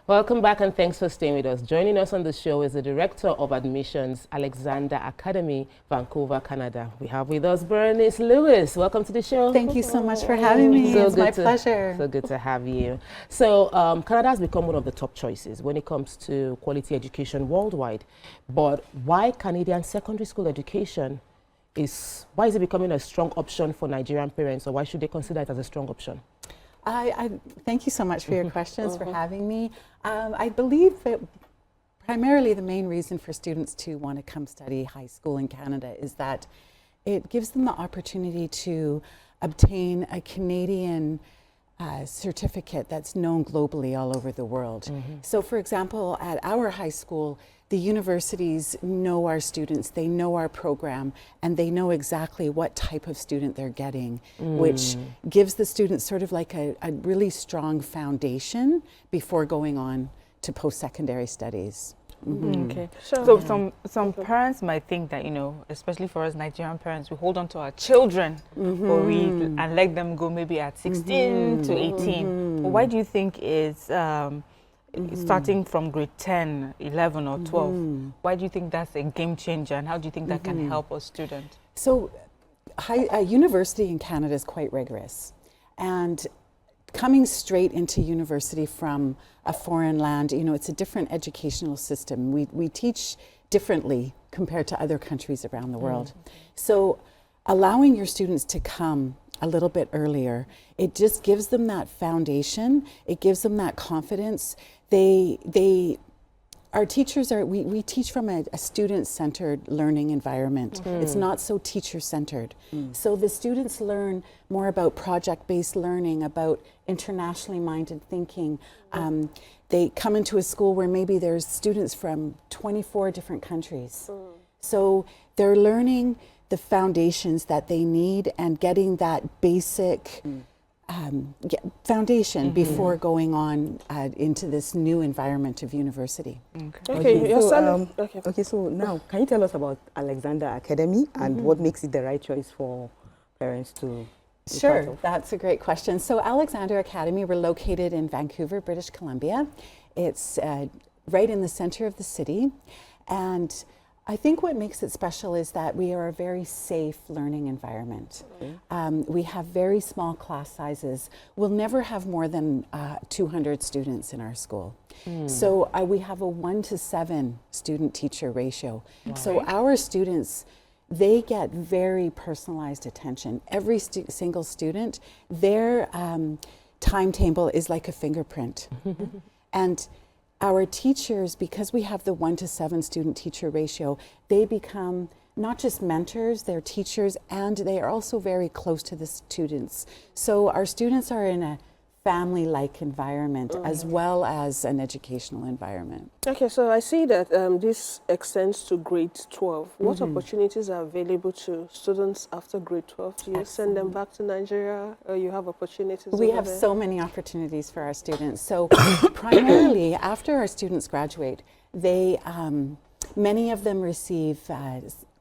Welcome back and thanks for staying with us. Joining us on the show is the Director of Admissions, Alexander Academy, Vancouver, Canada. We have with us Berenice Lewis. Welcome to the show. Thank you so much for having me. It's my pleasure. So good to have you. So Canada has become one of the top choices when it comes to quality education worldwide. But why Canadian secondary school education why is it becoming a strong option for Nigerian parents, or why should they consider it as a strong option? I thank you so much for your questions, for having me. I believe that primarily the main reason for students to want to come study high school in Canada is that it gives them the opportunity to obtain a Canadian certificate that's known globally all over the world. So for example, at our high school, the universities know our students, they know our program, and they know exactly what type of student they're getting, which gives the students sort of like a really strong foundation before going on to post-secondary studies. Okay. So some parents might think that, especially for us Nigerian parents, we hold on to our children and let them go maybe at 16 to 18. But why do you think is starting from grade 10, 11 or 12, why do you think that's a game changer, and how do you think that can help a student? So university in Canada is quite rigorous, and coming straight into university from a foreign land, it's a different educational system. We teach differently compared to other countries around the world. So allowing your students to come a little bit earlier, it just gives them that foundation, it gives them that confidence. Our teachers we teach from a student-centered learning environment. It's not so teacher-centered. So the students learn more about project-based learning, about internationally minded thinking. They come into a school where maybe there's students from 24 different countries. So they're learning the foundations that they need and getting that basic foundation before going on into this new environment of university. Okay, so now can you tell us about Alexander Academy and what makes it the right choice for parents to be part of? That's a great question. So Alexander Academy, we're located in Vancouver, British Columbia. It's right in the center of the city, and I think what makes it special is that we are a very safe learning environment. We have very small class sizes. We'll never have more than 200 students in our school. So we have a 1-to-7 student-teacher ratio. So our students, they get very personalized attention. Every single student, their timetable is like a fingerprint. And our teachers, because we have the 1-to-7 student-teacher ratio, they become not just mentors, they're teachers, and they are also very close to the students. So our students are in a family-like environment as well as an educational environment. Okay, so I see that this extends to grade 12. What opportunities are available to students after grade 12? Do you send them back to Nigeria, or you have opportunities We have there? so many opportunities for our students. So primarily, after our students graduate, many of them receive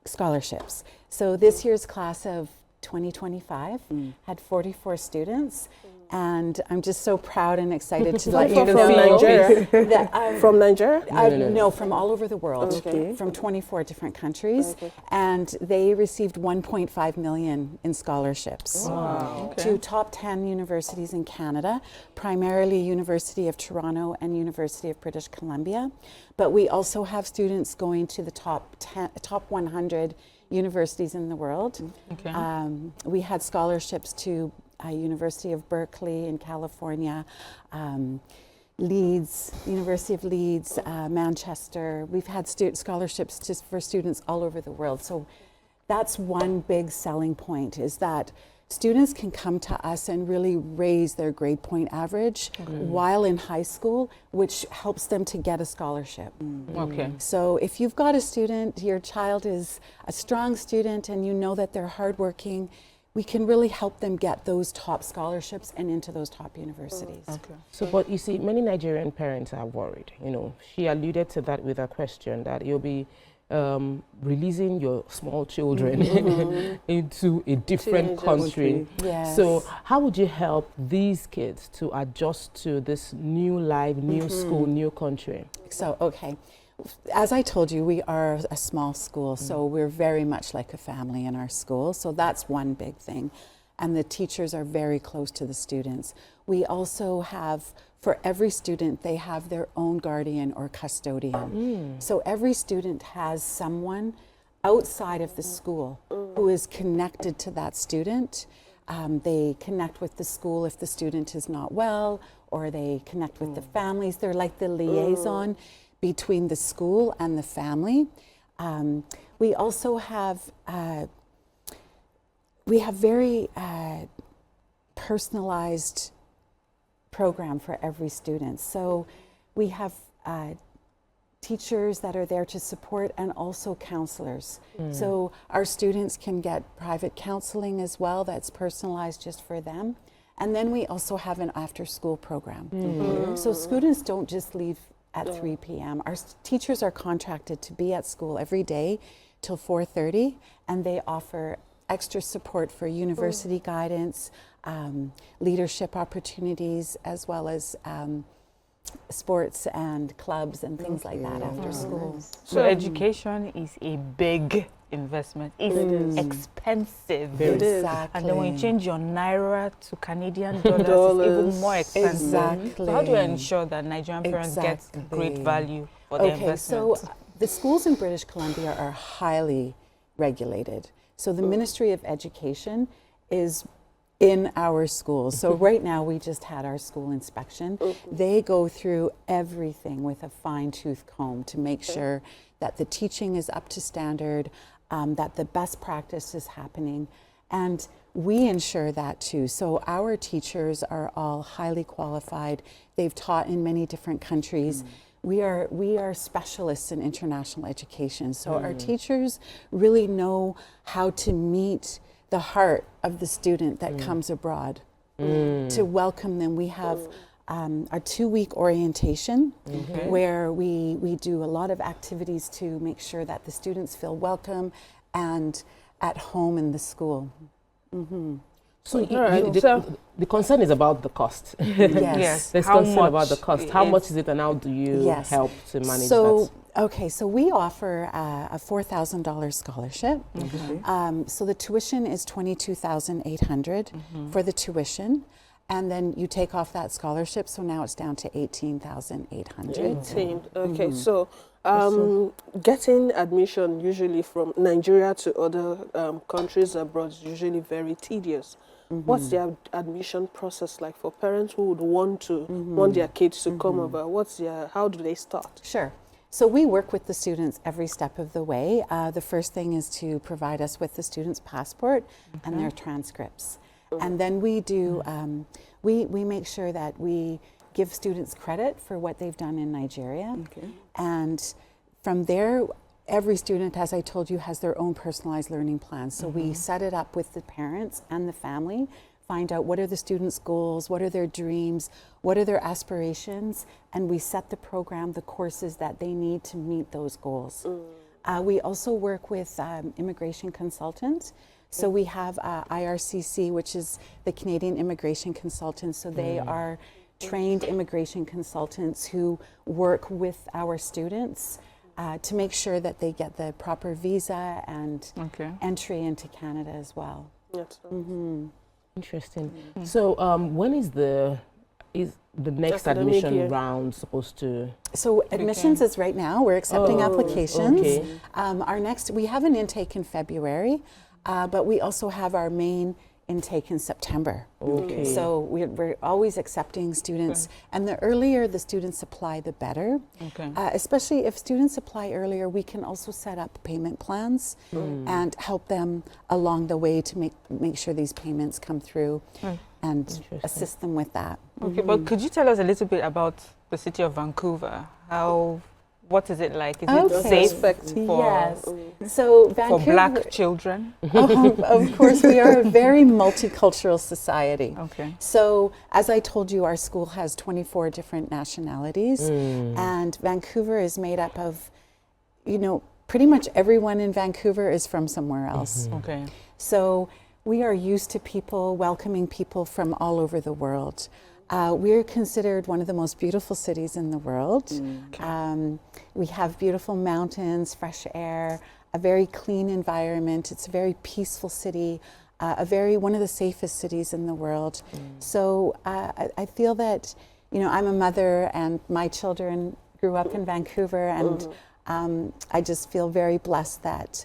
scholarships. So this year's class of 2025 had 44 students. And I'm just so proud and excited to let you know from Nigeria. that from Nigeria? No, from all over the world, from 24 different countries, and they received 1.5 million in scholarships to top 10 universities in Canada, primarily University of Toronto and University of British Columbia. But we also have students going to the top 100 universities in the world. We had scholarships to University of Berkeley in California, Leeds, University of Leeds, Manchester. We've had scholarships just for students all over the world. So that's one big selling point, is that students can come to us and really raise their grade point average while in high school, which helps them to get a scholarship. So if you've got a student, your child is a strong student, and you know that they're hardworking, we can really help them get those top scholarships and into those top universities. So, but you see, many Nigerian parents are worried. She alluded to that with a question, that you'll be releasing your small children into a different country. Yes. So how would you help these kids to adjust to this new life, new school, new country? So, okay. As I told you, we are a small school, so we're very much like a family in our school. So that's one big thing. And the teachers are very close to the students. We also have, for every student, they have their own guardian or custodian. So every student has someone outside of the school who is connected to that student. They connect with the school if the student is not well, or they connect with the families. They're like the liaison between the school and the family. We also have very personalized program for every student. So we have teachers that are there to support, and also counselors. So our students can get private counseling as well that's personalized just for them. And then we also have an after-school program. So students don't just leave at 3 p.m. Our teachers are contracted to be at school every day till 4:30, and they offer extra support for university guidance, leadership opportunities, as well as sports and clubs and things like that after school. So education is a big investment. It's expensive. Exactly. And then when you change your naira to Canadian dollars, it's even more expensive. Exactly. So how do you ensure that Nigerian parents get great value for their investment? So the schools in British Columbia are highly regulated. So the Ministry of Education is in our schools. So right now we just had our school inspection. They go through everything with a fine-tooth comb to make sure that the teaching is up to standard, that the best practice is happening, and we ensure that too. So our teachers are all highly qualified. They've taught in many different countries. We are specialists in international education. So our teachers really know how to meet the heart of the student that comes abroad, to welcome them. We have our 2-week orientation where we do a lot of activities to make sure that the students feel welcome and at home in the school. So, the concern is about the cost. Yes. There's How concern much about the cost. How much is it, and how do you help to manage so, that? Okay, so we offer a $4,000 scholarship. So the tuition is $22,800 for the tuition, and then you take off that scholarship, so now it's down to $18,800. Okay, so getting admission usually from Nigeria to other countries abroad is usually very tedious. What's the admission process like for parents who would want their kids to come over? How do they start? Sure. So we work with the students every step of the way. The first thing is to provide us with the student's passport and their transcripts. And then we do, we make sure that we give students credit for what they've done in Nigeria. And from there, every student, as I told you, has their own personalized learning plan. So we set it up with the parents and the family, find out what are the students' goals, what are their dreams, what are their aspirations, and we set the program, the courses that they need to meet those goals. We also work with immigration consultants. So we have IRCC, which is the Canadian Immigration Consultants. So they are trained immigration consultants who work with our students to make sure that they get the proper visa and entry into Canada as well. Interesting. So when is the next admission round supposed to? So admissions is right now. We're accepting applications. We have an intake in February, but we also have our main intake in September. So we're always accepting students, and the earlier the students apply, the better. Especially if students apply earlier, we can also set up payment plans and help them along the way to make sure these payments come through and assist them with that. But could you tell us a little bit about the city of Vancouver? What is it like? Is it safe So Vancouver, for Black children? Of course, we are a very multicultural society. So as I told you, our school has 24 different nationalities, and Vancouver is made up of, pretty much everyone in Vancouver is from somewhere else. Okay. So we are used to people welcoming people from all over the world. We're considered one of the most beautiful cities in the world. We have beautiful mountains, fresh air, a very clean environment. It's a very peaceful city, one of the safest cities in the world. So I feel that, you know, I'm a mother and my children grew up in Vancouver, and I just feel very blessed that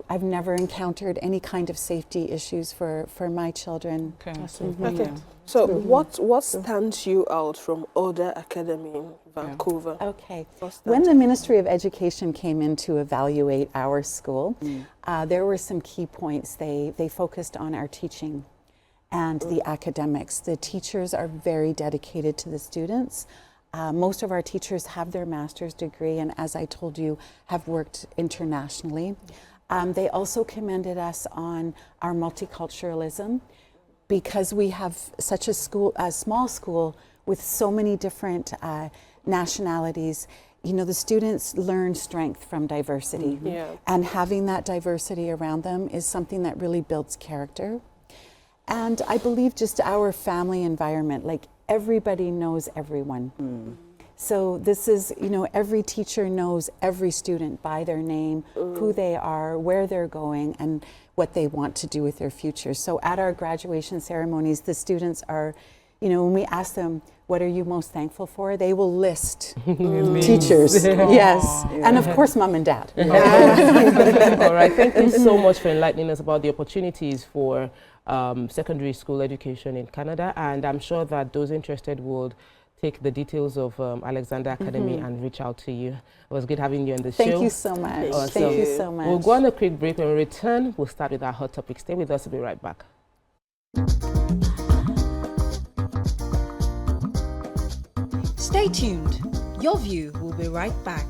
I've never encountered any kind of safety issues for my children. Okay. Okay. So what stands you out from other academy in Vancouver? Okay. When the Ministry of Education came in to evaluate our school, there were some key points. They focused on our teaching and the academics. The teachers are very dedicated to the students. Most of our teachers have their master's degree and, as I told you, have worked internationally. They also commended us on our multiculturalism, because we have such a small school with so many different nationalities. You know, the students learn strength from diversity, and having that diversity around them is something that really builds character. And I believe just our family environment, like everybody knows everyone. So this is, you know, every teacher knows every student by their name, who they are, where they're going, and what they want to do with their future. So at our graduation ceremonies, the students are, you know, when we ask them, what are you most thankful for? They will list teachers. Yes. And of course, mom and dad. All right. Thank you so much for enlightening us about the opportunities for secondary school education in Canada. And I'm sure that those interested would take the details of Alexander Academy and reach out to you. It was good having you on the show. Thank you so much. Awesome. Thank you so much. We'll go on a quick break. When we return, we'll start with our hot topic. Stay with us. We'll be right back. Stay tuned. Your View will be right back.